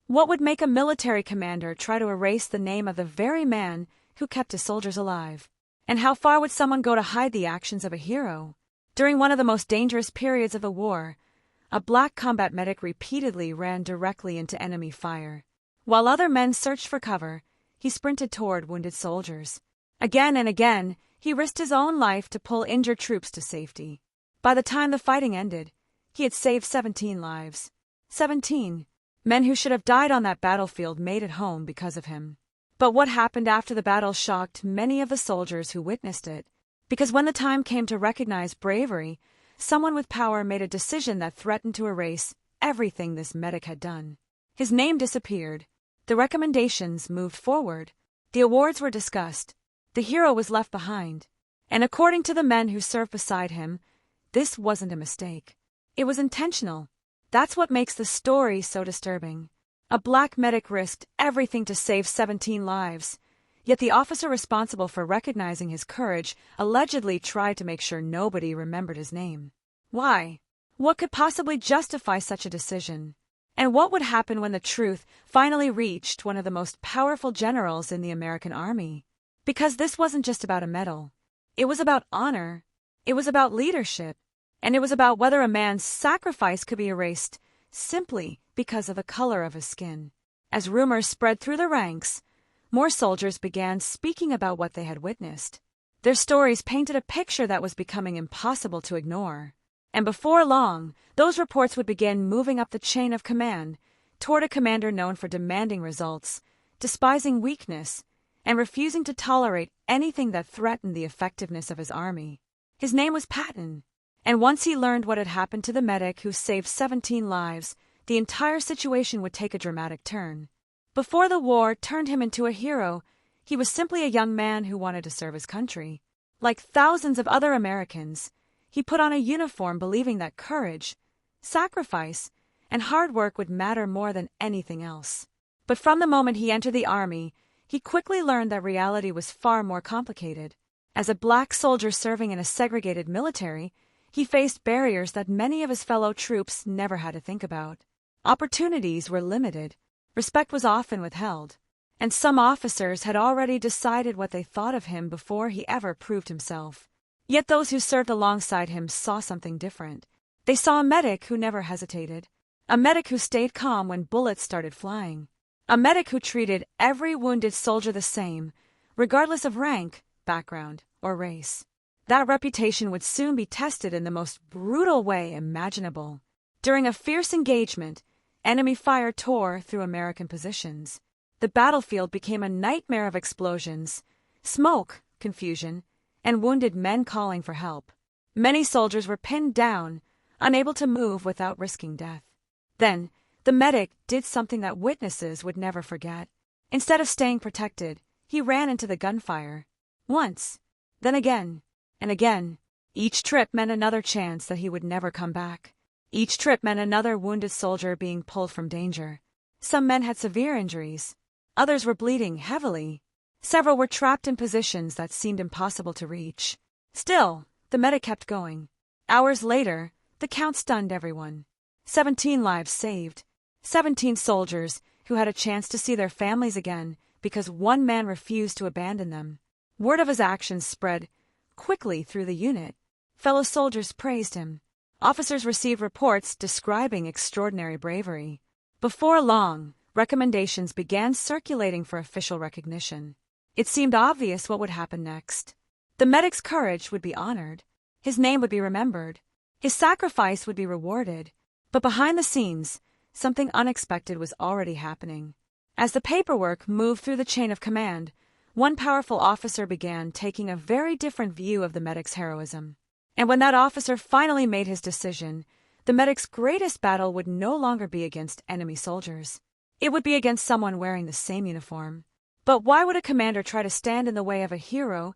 What would make a military commander try to erase the name of the very man who kept his soldiers alive? And how far would someone go to hide the actions of a hero? During one of the most dangerous periods of the war, a black combat medic repeatedly ran directly into enemy fire. While other men searched for cover, he sprinted toward wounded soldiers. Again and again, he risked his own life to pull injured troops to safety. By the time the fighting ended, he had saved 17 lives. 17 men who should have died on that battlefield made it home because of him. But what happened after the battle shocked many of the soldiers who witnessed it, because when the time came to recognize bravery, someone with power made a decision that threatened to erase everything this medic had done. His name disappeared. The recommendations moved forward. The awards were discussed. The hero was left behind. And according to the men who served beside him, this wasn't a mistake. It was intentional. That's what makes the story so disturbing. A black medic risked everything to save 17 lives. Yet the officer responsible for recognizing his courage allegedly tried to make sure nobody remembered his name. Why? What could possibly justify such a decision? And what would happen when the truth finally reached one of the most powerful generals in the American Army? Because this wasn't just about a medal. It was about honor. It was about leadership. And it was about whether a man's sacrifice could be erased simply because of the color of his skin. As rumors spread through the ranks, more soldiers began speaking about what they had witnessed. Their stories painted a picture that was becoming impossible to ignore. And before long, those reports would begin moving up the chain of command toward a commander known for demanding results, despising weakness, and refusing to tolerate anything that threatened the effectiveness of his army. His name was Patton. And once he learned what had happened to the medic who saved 17 lives, the entire situation would take a dramatic turn. Before the war turned him into a hero, he was simply a young man who wanted to serve his country. Like thousands of other Americans, he put on a uniform believing that courage, sacrifice, and hard work would matter more than anything else. But from the moment he entered the army, he quickly learned that reality was far more complicated. As a black soldier serving in a segregated military, he faced barriers that many of his fellow troops never had to think about. Opportunities were limited, respect was often withheld, and some officers had already decided what they thought of him before he ever proved himself. Yet those who served alongside him saw something different. They saw a medic who never hesitated, a medic who stayed calm when bullets started flying, a medic who treated every wounded soldier the same, regardless of rank, background, or race. That reputation would soon be tested in the most brutal way imaginable. During a fierce engagement, enemy fire tore through American positions. The battlefield became a nightmare of explosions, smoke, confusion, and wounded men calling for help. Many soldiers were pinned down, unable to move without risking death. Then, the medic did something that witnesses would never forget. Instead of staying protected, he ran into the gunfire. Once, then again, and again. Each trip meant another chance that he would never come back. Each trip meant another wounded soldier being pulled from danger. Some men had severe injuries. Others were bleeding heavily. Several were trapped in positions that seemed impossible to reach. Still, the medic kept going. Hours later, the count stunned everyone. 17 lives saved. 17 soldiers who had a chance to see their families again because one man refused to abandon them. Word of his actions spread quickly through the unit. Fellow soldiers praised him. Officers received reports describing extraordinary bravery. Before long, recommendations began circulating for official recognition. It seemed obvious what would happen next. The medic's courage would be honored. His name would be remembered. His sacrifice would be rewarded. But behind the scenes, something unexpected was already happening. As the paperwork moved through the chain of command, one powerful officer began taking a very different view of the medic's heroism. And when that officer finally made his decision, the medic's greatest battle would no longer be against enemy soldiers. It would be against someone wearing the same uniform. But why would a commander try to stand in the way of a hero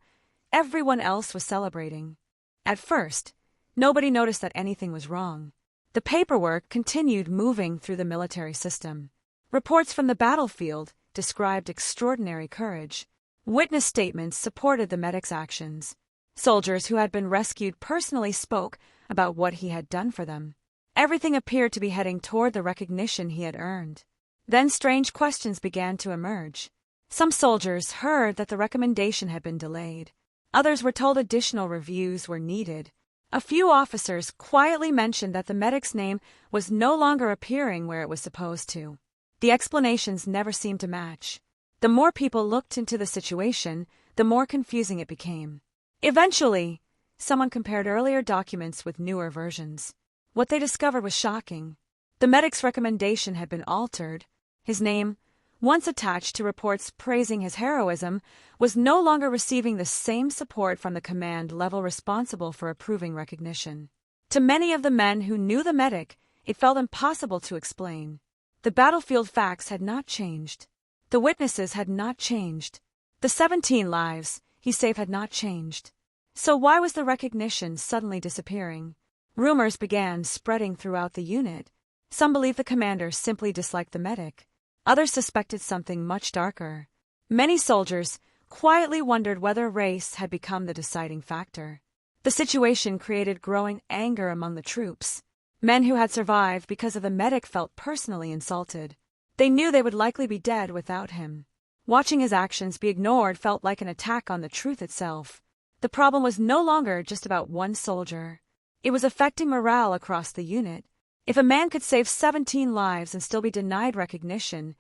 everyone else was celebrating? At first, nobody noticed that anything was wrong. The paperwork continued moving through the military system. Reports from the battlefield described extraordinary courage. Witness statements supported the medic's actions. Soldiers who had been rescued personally spoke about what he had done for them. Everything appeared to be heading toward the recognition he had earned. Then strange questions began to emerge. Some soldiers heard that the recommendation had been delayed. Others were told additional reviews were needed. A few officers quietly mentioned that the medic's name was no longer appearing where it was supposed to. The explanations never seemed to match. The more people looked into the situation, the more confusing it became. Eventually, someone compared earlier documents with newer versions. What they discovered was shocking. The medic's recommendation had been altered. His name, once attached to reports praising his heroism, was no longer receiving the same support from the command level responsible for approving recognition. To many of the men who knew the medic, it felt impossible to explain. The battlefield facts had not changed. The witnesses had not changed. The 17 lives he saved had not changed. So why was the recognition suddenly disappearing? Rumors began spreading throughout the unit. Some believed the commander simply disliked the medic. Others suspected something much darker. Many soldiers quietly wondered whether race had become the deciding factor. The situation created growing anger among the troops. Men who had survived because of the medic felt personally insulted. They knew they would likely be dead without him. Watching his actions be ignored felt like an attack on the truth itself. The problem was no longer just about one soldier. It was affecting morale across the unit. If a man could save 17 lives and still be denied recognition,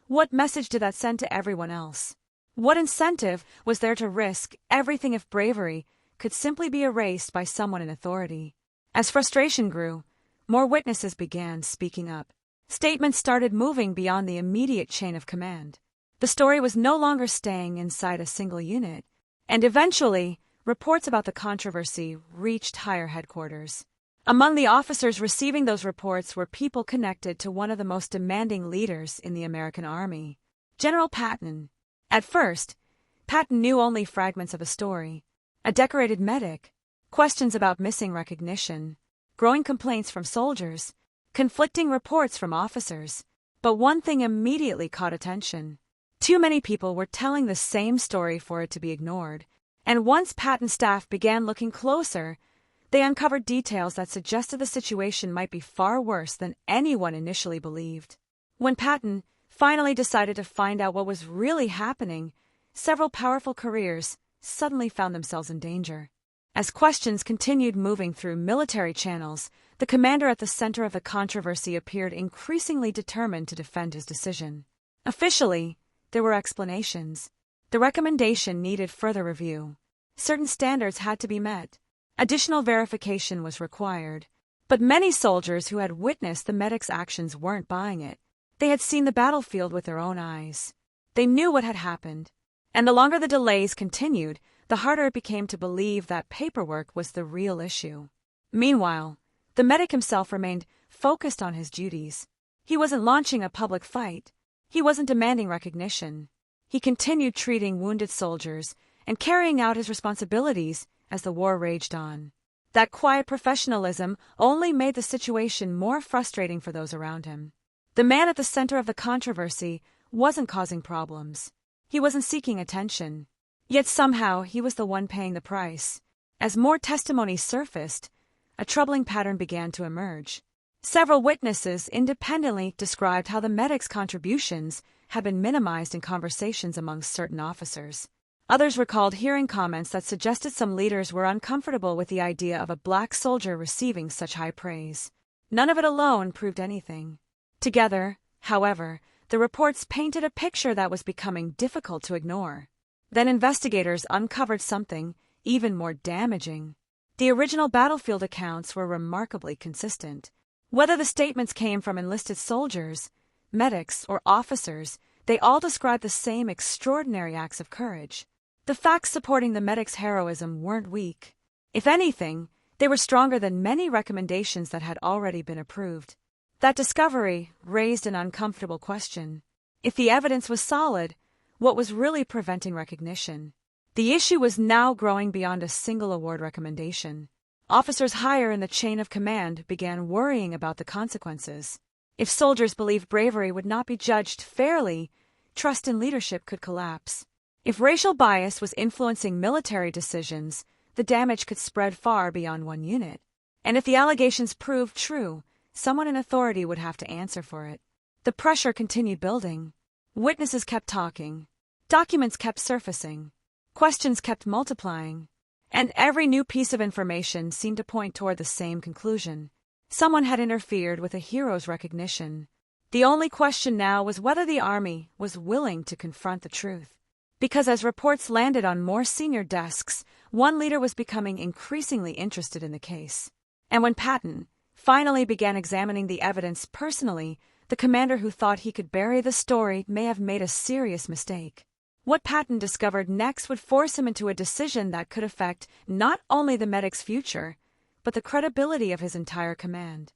what message did that send to everyone else? What incentive was there to risk everything if bravery could simply be erased by someone in authority? As frustration grew, more witnesses began speaking up. Statements started moving beyond the immediate chain of command. The story was no longer staying inside a single unit, and eventually, reports about the controversy reached higher headquarters. Among the officers receiving those reports were people connected to one of the most demanding leaders in the American Army, General Patton. At first, Patton knew only fragments of a story: a decorated medic, questions about missing recognition, growing complaints from soldiers, conflicting reports from officers. But one thing immediately caught attention. Too many people were telling the same story for it to be ignored, and once Patton's staff began looking closer, they uncovered details that suggested the situation might be far worse than anyone initially believed. When Patton finally decided to find out what was really happening, several powerful careers suddenly found themselves in danger. As questions continued moving through military channels, the commander at the center of the controversy appeared increasingly determined to defend his decision. Officially, there were explanations. The recommendation needed further review. Certain standards had to be met. Additional verification was required. But many soldiers who had witnessed the medic's actions weren't buying it. They had seen the battlefield with their own eyes. They knew what had happened. And the longer the delays continued, the harder it became to believe that paperwork was the real issue. Meanwhile, the medic himself remained focused on his duties. He wasn't launching a public fight. He wasn't demanding recognition. He continued treating wounded soldiers and carrying out his responsibilities as the war raged on. That quiet professionalism only made the situation more frustrating for those around him. The man at the center of the controversy wasn't causing problems. He wasn't seeking attention. Yet somehow he was the one paying the price. As more testimony surfaced, a troubling pattern began to emerge. Several witnesses independently described how the medic's contributions had been minimized in conversations among certain officers. Others recalled hearing comments that suggested some leaders were uncomfortable with the idea of a black soldier receiving such high praise. None of it alone proved anything. Together, however, the reports painted a picture that was becoming difficult to ignore. Then investigators uncovered something even more damaging. The original battlefield accounts were remarkably consistent. Whether the statements came from enlisted soldiers, medics, or officers, they all described the same extraordinary acts of courage. The facts supporting the medic's heroism weren't weak. If anything, they were stronger than many recommendations that had already been approved. That discovery raised an uncomfortable question. If the evidence was solid, what was really preventing recognition? The issue was now growing beyond a single award recommendation. Officers higher in the chain of command began worrying about the consequences. If soldiers believed bravery would not be judged fairly, trust in leadership could collapse. If racial bias was influencing military decisions, the damage could spread far beyond one unit. And if the allegations proved true, someone in authority would have to answer for it. The pressure continued building. Witnesses kept talking. Documents kept surfacing. Questions kept multiplying. And every new piece of information seemed to point toward the same conclusion. Someone had interfered with a hero's recognition. The only question now was whether the army was willing to confront the truth. Because as reports landed on more senior desks, one leader was becoming increasingly interested in the case. And when Patton finally began examining the evidence personally, the commander who thought he could bury the story may have made a serious mistake. What Patton discovered next would force him into a decision that could affect not only the medic's future, but the credibility of his entire command.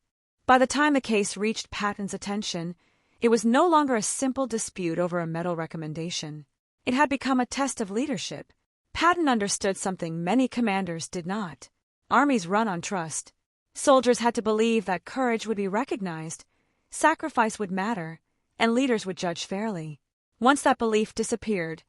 By the time the case reached Patton's attention, it was no longer a simple dispute over a medal recommendation. It had become a test of leadership. Patton understood something many commanders did not. Armies run on trust. Soldiers had to believe that courage would be recognized, sacrifice would matter, and leaders would judge fairly. Once that belief disappeared,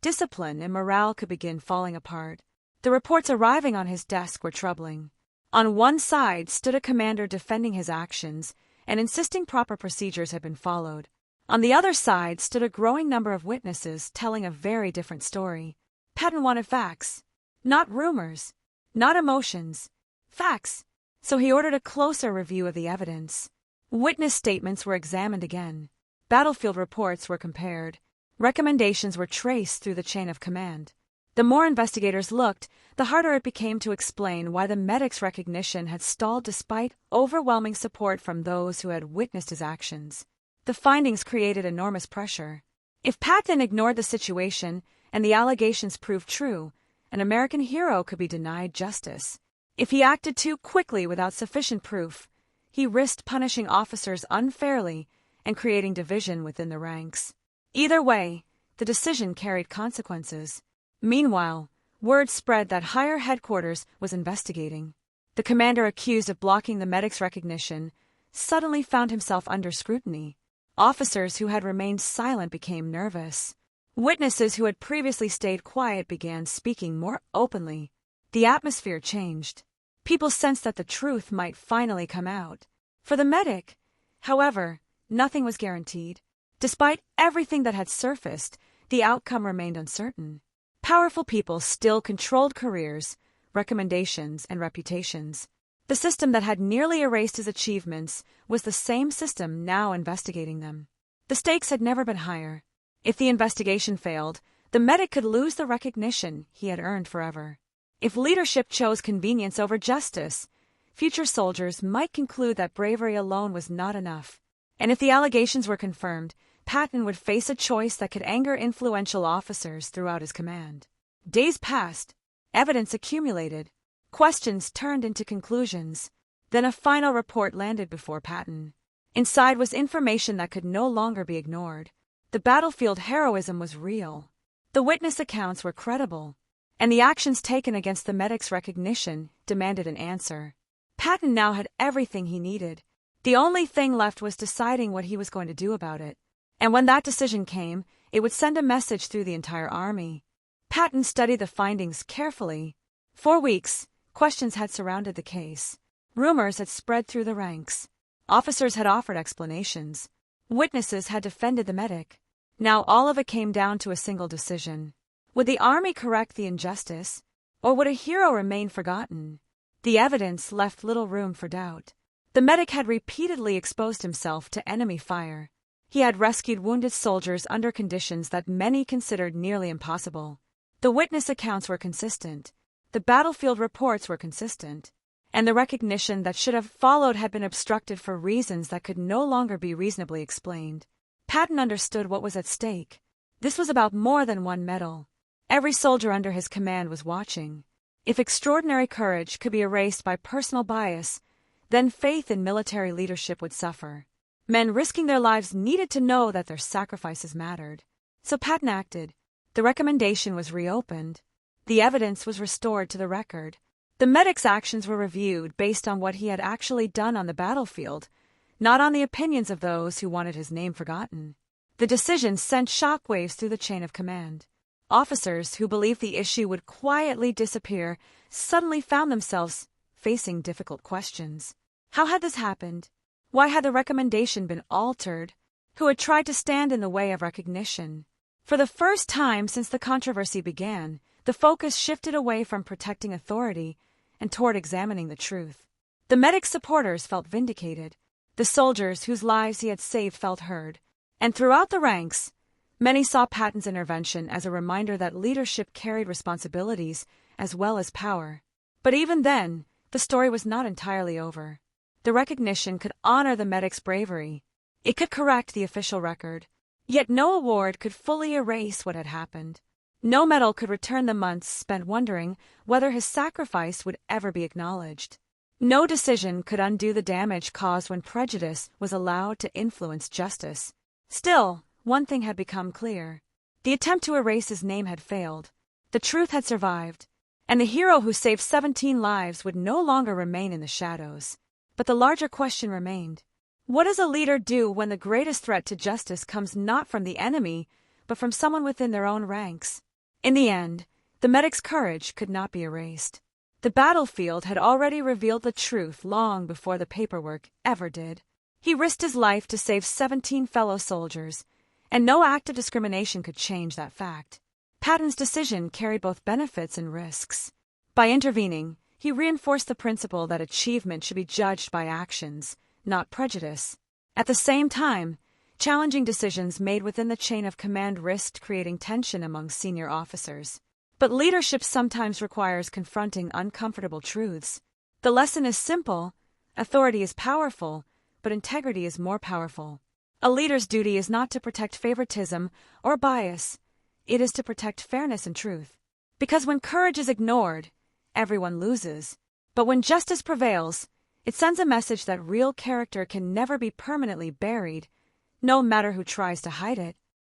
discipline and morale could begin falling apart. The reports arriving on his desk were troubling. On one side stood a commander defending his actions and insisting proper procedures had been followed. On the other side stood a growing number of witnesses telling a very different story. Patton wanted facts, not rumors, not emotions, facts, so he ordered a closer review of the evidence. Witness statements were examined again. Battlefield reports were compared. Recommendations were traced through the chain of command. The more investigators looked, the harder it became to explain why the medic's recognition had stalled despite overwhelming support from those who had witnessed his actions. The findings created enormous pressure. If Patton ignored the situation and the allegations proved true, an American hero could be denied justice. If he acted too quickly without sufficient proof, he risked punishing officers unfairly and creating division within the ranks. Either way, the decision carried consequences. Meanwhile, word spread that higher headquarters was investigating. The commander accused of blocking the medic's recognition suddenly found himself under scrutiny. Officers who had remained silent became nervous. Witnesses who had previously stayed quiet began speaking more openly. The atmosphere changed. People sensed that the truth might finally come out. For the medic, however, nothing was guaranteed. Despite everything that had surfaced, the outcome remained uncertain. Powerful people still controlled careers, recommendations, and reputations. The system that had nearly erased his achievements was the same system now investigating them. The stakes had never been higher. If the investigation failed, the medic could lose the recognition he had earned forever. If leadership chose convenience over justice, future soldiers might conclude that bravery alone was not enough. And if the allegations were confirmed, Patton would face a choice that could anger influential officers throughout his command. Days passed. Evidence accumulated. Questions turned into conclusions. Then a final report landed before Patton. Inside was information that could no longer be ignored. The battlefield heroism was real. The witness accounts were credible. And the actions taken against the medic's recognition demanded an answer. Patton now had everything he needed. The only thing left was deciding what he was going to do about it. And when that decision came, it would send a message through the entire army. Patton studied the findings carefully. For weeks, questions had surrounded the case. Rumors had spread through the ranks. Officers had offered explanations. Witnesses had defended the medic. Now all of it came down to a single decision. Would the army correct the injustice, or would a hero remain forgotten? The evidence left little room for doubt. The medic had repeatedly exposed himself to enemy fire. He had rescued wounded soldiers under conditions that many considered nearly impossible. The witness accounts were consistent. The battlefield reports were consistent. And the recognition that should have followed had been obstructed for reasons that could no longer be reasonably explained. Patton understood what was at stake. This was about more than one medal. Every soldier under his command was watching. If extraordinary courage could be erased by personal bias, then faith in military leadership would suffer. Men risking their lives needed to know that their sacrifices mattered. So Patton acted. The recommendation was reopened. The evidence was restored to the record. The medic's actions were reviewed based on what he had actually done on the battlefield, not on the opinions of those who wanted his name forgotten. The decision sent shockwaves through the chain of command. Officers who believed the issue would quietly disappear suddenly found themselves facing difficult questions. How had this happened? Why had the recommendation been altered? who had tried to stand in the way of recognition. For the first time since the controversy began, the focus shifted away from protecting authority and toward examining the truth. The medic's supporters felt vindicated. The soldiers whose lives he had saved felt heard. And throughout the ranks, many saw Patton's intervention as a reminder that leadership carried responsibilities as well as power. But even then, the story was not entirely over. The recognition could honor the medic's bravery. It could correct the official record. Yet no award could fully erase what had happened. No medal could return the months spent wondering whether his sacrifice would ever be acknowledged. No decision could undo the damage caused when prejudice was allowed to influence justice. Still, one thing had become clear. The attempt to erase his name had failed. The truth had survived, and the hero who saved 17 lives would no longer remain in the shadows. But the larger question remained. What does a leader do when the greatest threat to justice comes not from the enemy, but from someone within their own ranks? In the end, the medic's courage could not be erased. The battlefield had already revealed the truth long before the paperwork ever did. He risked his life to save 17 fellow soldiers, and no act of discrimination could change that fact. Patton's decision carried both benefits and risks. By intervening, he reinforced the principle that achievement should be judged by actions, not prejudice. At the same time, challenging decisions made within the chain of command risked creating tension among senior officers. But leadership sometimes requires confronting uncomfortable truths. The lesson is simple: authority is powerful, but integrity is more powerful. A leader's duty is not to protect favoritism or bias, it is to protect fairness and truth. Because when courage is ignored, everyone loses. But when justice prevails, it sends a message that real character can never be permanently buried, no matter who tries to hide it.